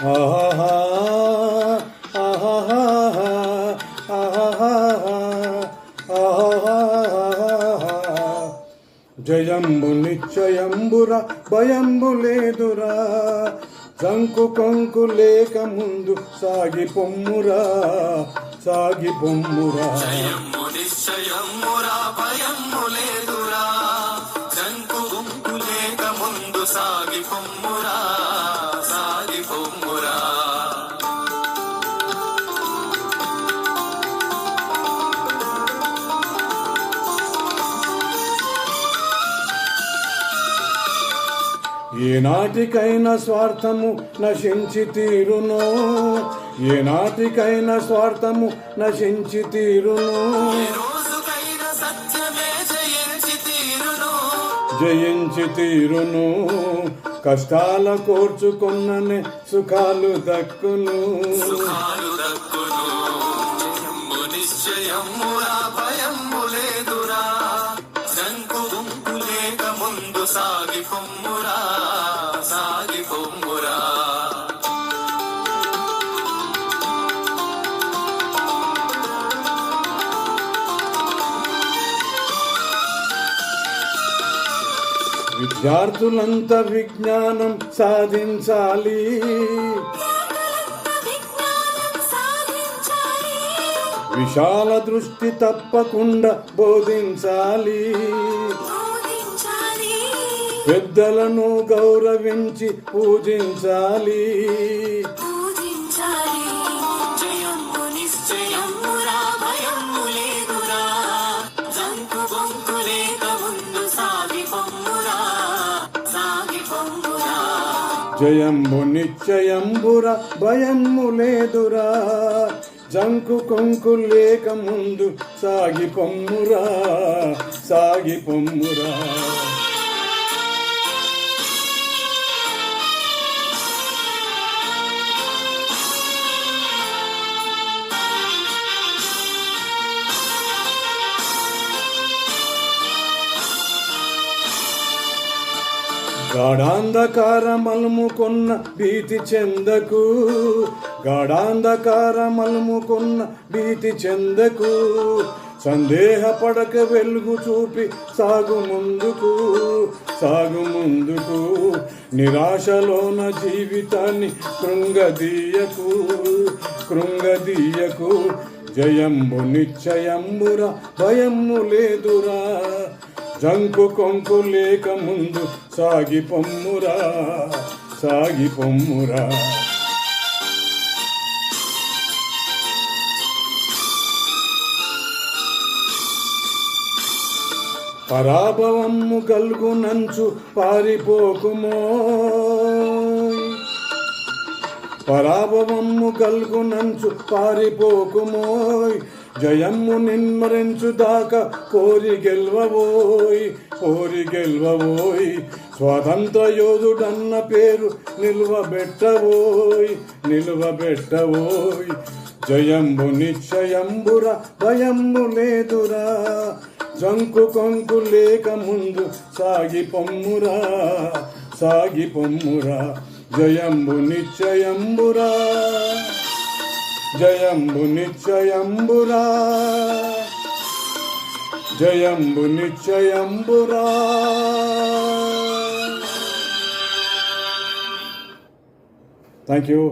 ఆహా ఆహా ఆహా ఆహా జయంబు నిశ్చయంబుర భయంబు లేదురా జంకు కొంకు లేక ముందు సాగి పొమ్మురా సాగి పొమ్మురా జయంబు నిశ్చయంబురా భయంబు లేదురా జంకు కొంకు లేక ముందు సాగి పొమ్మురా సాగి పొమ్మురా ఏనాటికైనా స్వార్థము నశించి తీరును ఏనాటికైనా స్వార్థము నశించి తీరును జయించి తీరును కష్టాల కోర్చుకున్ననే సుఖాలు దక్కును సాగి పొమ్మురా సాగి పొమ్మురా విద్యార్థులంతా విజ్ఞానం సాధించాలి విశాల దృష్టి తప్పకుండా బోధించాలి పెద్దలను గౌరవించి పూజించాలి జయంబు నిశ్చయంబుర భయము లేదురా జంకు కొంకు లేక ముందు సాగి పొమ్మురా సాగి పొమ్మురా గాఢాంధకారమలుముకున్న భీతి చెందకు గాఢాంధకారమలుముకున్న భీతి చెందకు సందేహపడక వెలుగు చూపి సాగు ముందుకు సాగు ముందుకు నిరాశలోన జీవితాన్ని కృంగదీయకు కృంగదీయకు జయంబు నిశ్చయంబుర భయము లేదురా జంకు కొంకు లేక ముందు సాగి పొమ్మురా సాగి పొమ్మురా పరాభవము గల్గునంచు పారిపోకుమో పరాభవము గల్గునంచు పారిపోకుమోయ్ జయమ్ము నిన్మరించు దాకా కోరి గెల్వబోయ్ కోరి గెల్వబోయ్ స్వాతంత్ర యోధుడన్న పేరు నిలువబెట్టబోయ్ నిలువబెట్టబోయ్ జయంబు నిశ్చయంబుర భయము లేదురా జంకు కొంకు లేక ముందు సాగి పొమ్మురా సాగి పొమ్మురా జయంబు నిశ్చయంబురా జయంబు నిశ్చయంబురా జయంబు నిశ్చయంబురా. Thank you.